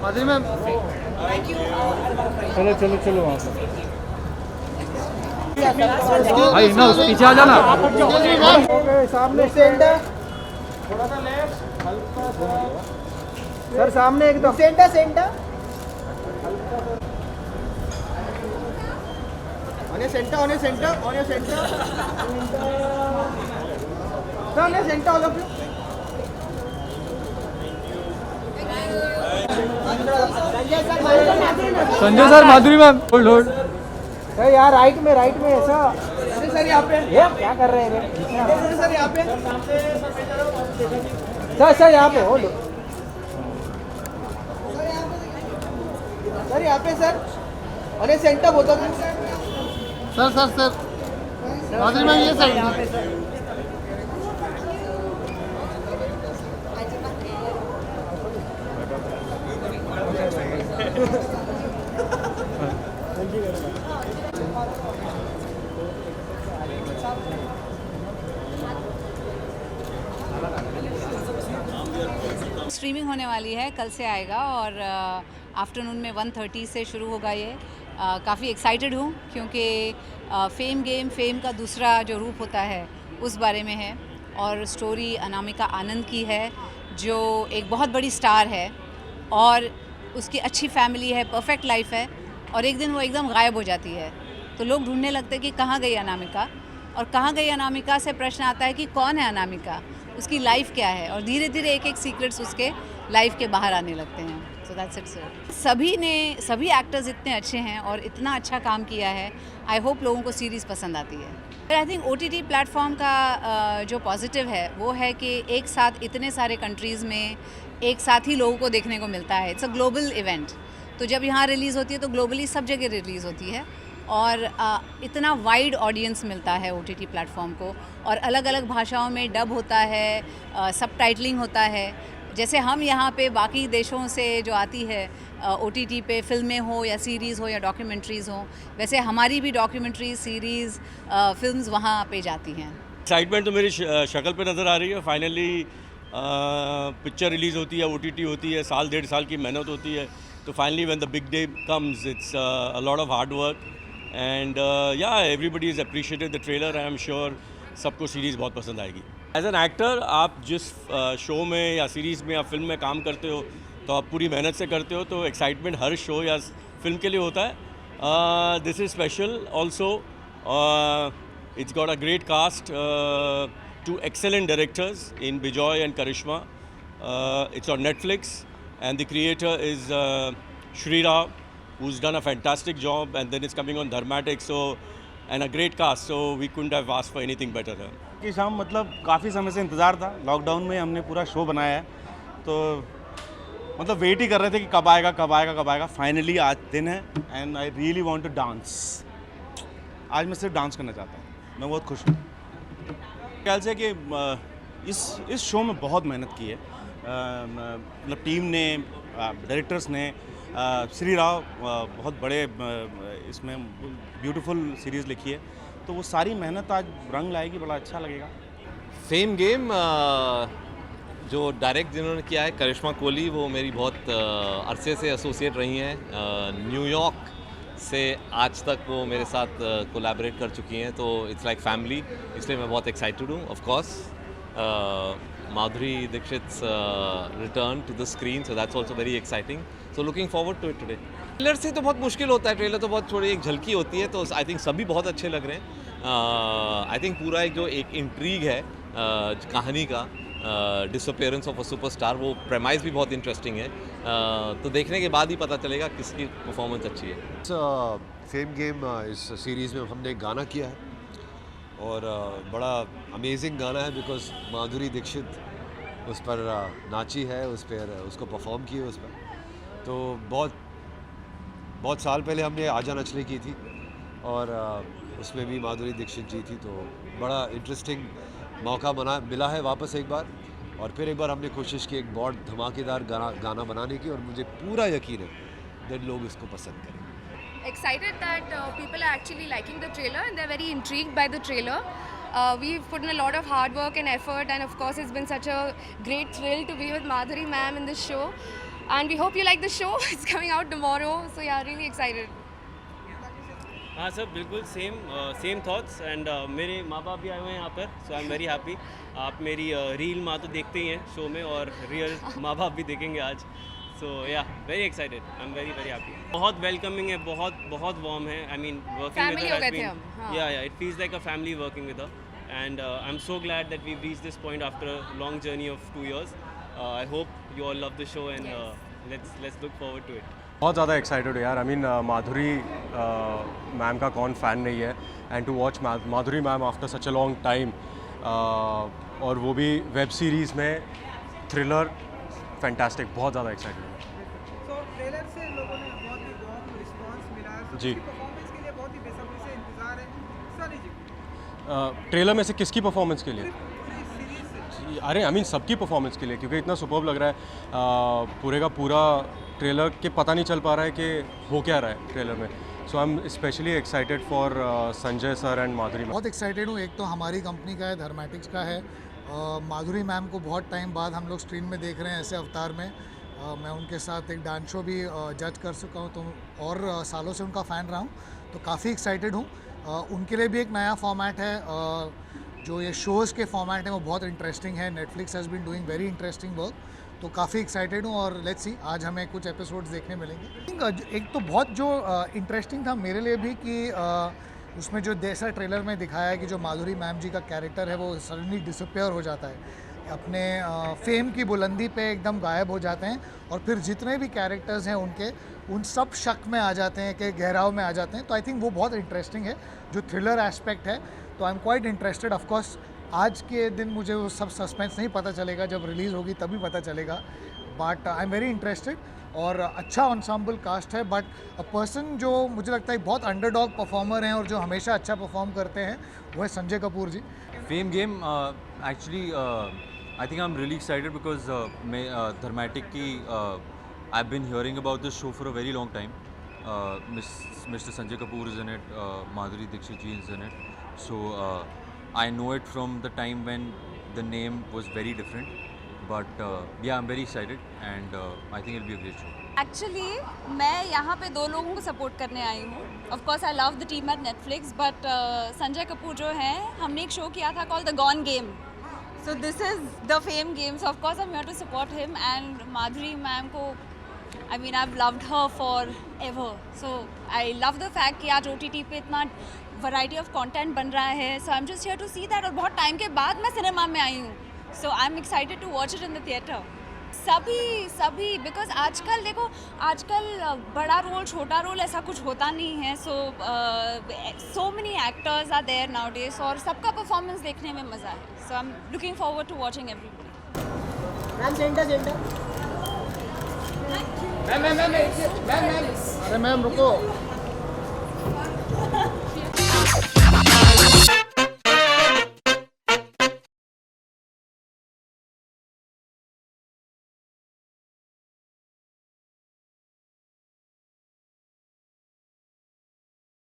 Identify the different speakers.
Speaker 1: माधुरी ma'am
Speaker 2: चलो चलो चलो वहाँ पर
Speaker 1: भाई ना पीछे आ जाना।
Speaker 2: सामने सेंटर, थोड़ा सा लेफ्ट, हल्का सा सर सामने एकदम centre centre on your centre on your centre on your centre sir on your centre all of you.
Speaker 1: Sanjay sir Madhuri ma'am hold hold.
Speaker 2: Sir यार राइट में ऐसा सर यहाँ पे ये क्या कर रहे हैं सर यहाँ पे सर यहाँ पे होल्ड सर यहाँ पे सर और ये सेंटर बोलता था
Speaker 1: सर सर सर माधुरी मैम ये साइड में।
Speaker 3: स्ट्रीमिंग होने वाली है, कल से आएगा और आफ्टरनून में 1:30 से शुरू होगा ये। काफ़ी एक्साइटेड हूँ क्योंकि फेम का दूसरा जो रूप होता है उस बारे में है और स्टोरी अनामिका आनंद की है जो एक बहुत बड़ी स्टार है और उसकी अच्छी फैमिली है, परफेक्ट लाइफ है और एक दिन वो एकदम गायब हो जाती है तो लोग ढूंढने लगते हैं कि कहाँ गई अनामिका, और कहाँ गई अनामिका से प्रश्न आता है कि कौन है अनामिका, उसकी लाइफ क्या है, और धीरे धीरे एक एक सीक्रेट्स उसके लाइफ के बाहर आने लगते हैं। So that's it sir. सभी एक्टर्स इतने अच्छे हैं और इतना अच्छा काम किया है। आई होप लोगों को सीरीज़ पसंद आती है। आई थिंक OTT प्लेटफॉर्म का जो पॉजिटिव है वो है कि एक साथ इतने सारे कंट्रीज़ में एक साथ ही लोगों को देखने को मिलता है। इट्स अ ग्लोबल इवेंट, तो जब यहाँ रिलीज़ होती है तो ग्लोबली सब जगह रिलीज़ होती है और इतना वाइड ऑडियंस मिलता है OTT प्लेटफॉर्म को, और अलग अलग भाषाओं में डब होता है, सबटाइटलिंग होता है। जैसे हम यहाँ पे बाकी देशों से जो आती है OTT पे फिल्में हो या सीरीज़ हो या डॉक्यूमेंट्रीज़ हो, वैसे हमारी भी डॉक्यूमेंट्रीज सीरीज़ फिल्म्स वहाँ पे जाती हैं।
Speaker 4: एक्साइटमेंट तो मेरी शक्ल पे नज़र आ रही है। फाइनली पिक्चर रिलीज़ होती है, OTT होती है, साल 1.5 साल की मेहनत होती है, तो finally when the big day comes it's a lot of hard work and yeah everybody is appreciated the trailer. I am sure सबको सीरीज़ बहुत पसंद आएगी। एज एन एक्टर आप जिस शो में या सीरीज़ में या फिल्म में काम करते हो तो आप पूरी मेहनत से करते हो, तो एक्साइटमेंट हर शो या फिल्म के लिए होता है। This is special also. It's got a great cast, two excellent directors in Bijoy and Karishma. It's on Netflix and the creator is Shri Rao, who's done a fantastic job, and then it's coming on Dharmatic, so and a great cast, so we couldn't have asked for anything better.
Speaker 5: कि शाम मतलब काफ़ी समय से इंतज़ार था। Lockdown में हमने पूरा शो बनाया है तो मतलब वेट ही कर रहे थे कि कब आएगा कब आएगा कब आएगा। फाइनली आज दिन है and I really want to dance. आज मैं सिर्फ डांस करना चाहता हूँ, मैं बहुत खुश हूँ। ख्याल से कि इस शो में बहुत मेहनत की है, मतलब टीम ने, डायरेक्टर्स ने, श्री राव बहुत बड़े इसमें ब्यूटीफुल सीरीज़ लिखी है, तो वो सारी मेहनत आज रंग लाएगी, बड़ा अच्छा लगेगा।
Speaker 6: फेम गेम जो डायरेक्ट जिन्होंने किया है करिश्मा कोहली, वो मेरी बहुत अरसे से एसोसिएट रही हैं। न्यूयॉर्क से आज तक वो मेरे साथ कोलैबोरेट कर चुकी हैं, तो इट्स लाइक फैमिली, इसलिए मैं बहुत एक्साइटेड हूँ। Of course Madhuri Dixit's return to the screen, so that's also very exciting, so looking forward to it today. Trailer से तो बहुत मुश्किल होता है, ट्रेलर तो बहुत थोड़ी एक झलकी होती है, तो आई थिंक सभी बहुत अच्छे लग रहे हैं। आई थिंक पूरा एक इंट्रीग है कहानी का, डिसअपीयरेंस ऑफ अ सुपरस्टार, वो प्रेमाइज भी बहुत इंटरेस्टिंग है, तो देखने के बाद ही पता चलेगा किसकी परफॉर्मेंस अच्छी है।
Speaker 7: फेम गेम इस सीरीज़ में हमने एक गाना किया है और बड़ा अमेजिंग गाना है, बिकॉज माधुरी दीक्षित उस पर नाची है, उस पर उसको परफॉर्म की है उस पर। तो बहुत साल पहले हमने आजा नचले की थी और उसमें भी माधुरी दीक्षित जी थी, तो बड़ा इंटरेस्टिंग मौका मिला है वापस एक बार, और फिर एक बार हमने कोशिश की एक बहुत धमाकेदार गाना बनाने की, और मुझे पूरा यकीन है कि लोग इसको पसंद करेंगे।
Speaker 8: Excited that people are actually liking the trailer and they're very intrigued by the trailer. We've put in a lot of hard work and effort, and of course it's been such a great thrill to be with Madhuri ma'am in this show. And we hope you like the show. It's coming out tomorrow. So yeah, really excited.
Speaker 9: हाँ sir बिल्कुल same thoughts and मेरे माँ बाप भी आए हुए हैं यहाँ पर, सो आई एम वेरी हैप्पी. आप मेरी रील माँ तो देखते ही हैं शो में, और रियल माँ बाप भी देखेंगे आज. So yeah very excited, I am very very happy. बहुत वेलकमिंग है, बहुत वार्म है. I mean working with
Speaker 8: Family हो गए थे हम, हाँ.
Speaker 9: Yeah it feels like a family working with her, and I am so glad that we reach this point after a long journey of 2 years. I hope you all love the show and let's look forward to it.
Speaker 10: बहुत ज़्यादा excited हो यार. I mean Madhuri ma'am का कौन fan नहीं है, and to watch Madhuri ma'am after such a long time, और वो भी वेब सीरीज़ में, थ्रिलर, फैंटास्टिक. बहुत ज़्यादा एक्साइटेड हूँ.
Speaker 2: तो ट्रेलर से लोगों ने बहुत ही वार्म रिस्पांस मिला है, तो
Speaker 10: जी.
Speaker 2: उसकी परफॉर्मेंस के लिए बहुत ही बेसब्री से इंतजार है. सनी जी
Speaker 10: ट्रेलर में से किसकी परफॉर्मेंस के लिए?
Speaker 2: पूरी सीरीज से
Speaker 10: अरे आई मीन सबकी परफॉर्मेंस के लिए, क्योंकि इतना सुपर्ब लग रहा है. पूरे का पूरा ट्रेलर के पता नहीं चल पा रहा है कि हो क्या रहा है ट्रेलर में. So I am specially excited for Sanjay sir and Madhuri ma'am.
Speaker 1: बहुत एक्साइटेड हूँ. एक तो हमारी कंपनी का है, धर्मैटिक्स का है. माधुरी मैम को बहुत टाइम बाद हम लोग स्क्रीन में देख रहे हैं ऐसे अवतार में. मैं उनके साथ एक डांस शो भी जज कर चुका हूँ, तो और सालों से उनका फ़ैन रहा हूँ, तो काफ़ी एक्साइटेड हूँ. उनके लिए भी एक नया फॉर्मेट है, जो ये शोज़ के फॉर्मेट हैं वो बहुत इंटरेस्टिंग है. Netflix has been doing very interesting work, तो काफ़ी एक्साइटेड हूँ. और लेट्स सी, आज हमें कुछ एपिसोड्स देखने मिलेंगे. एक तो बहुत जो इंटरेस्टिंग था मेरे लिए भी कि उसमें जो जैसा ट्रेलर में दिखाया है कि जो माधुरी मैम जी का कैरेक्टर है वो सडनली डिसअपियर हो जाता है, अपने फेम की बुलंदी पे एकदम गायब हो जाते हैं, और फिर जितने भी कैरेक्टर्स हैं उनके, उन सब शक में आ जाते हैं, कि गहराव में आ जाते हैं. तो आई थिंक वो बहुत इंटरेस्टिंग है, जो थ्रिलर एस्पेक्ट है. तो I am quite interested. Of course आज के दिन मुझे वो सब सस्पेंस नहीं पता चलेगा, जब रिलीज़ होगी तभी पता चलेगा. But I am very interested. और अच्छा ensemble कास्ट है, बट अ पर्सन जो मुझे लगता है बहुत अंडरडॉग परफॉर्मर हैं और जो हमेशा अच्छा परफॉर्म करते हैं, वो है Sanjay Kapoor ji.
Speaker 11: Fame Game actually I think I am really excited because मैं धर्मैटिक की I have been hearing about this show for a very long time. Mister Sanjay Kapoor is in it, Madhuri Dixit ji is in it. So I know it from the time when the name was very different. But yeah, I'm very excited and I think it'll be a great show.
Speaker 12: Actually मैं यहाँ पे 2 लोगों को support करने आई हूँ. Of course I love the team at Netflix, but Sanjay Kapoor जो हैं, हमने एक शो किया था called The Gone Game. So this is the Fame Game. So of course I am here to support him. And Madhuri ma'am को, I mean I have loved her for ever. So I love the fact कि आज OTT पे इतना variety of content बन रहा है. So I am just here to see that. और बहुत टाइम के बाद मैं सिनेमा में आई हूँ. So I am excited to watch it in the theatre. सभी बिकॉज आजकल देखो, आजकल बड़ा रोल छोटा रोल ऐसा कुछ होता नहीं है. So many actors are there nowadays, और सबका परफॉर्मेंस देखने में मज़ा है. So I am looking forward to watching everybody.
Speaker 2: Ma'am centre ma'am
Speaker 1: अरे मैम रुको.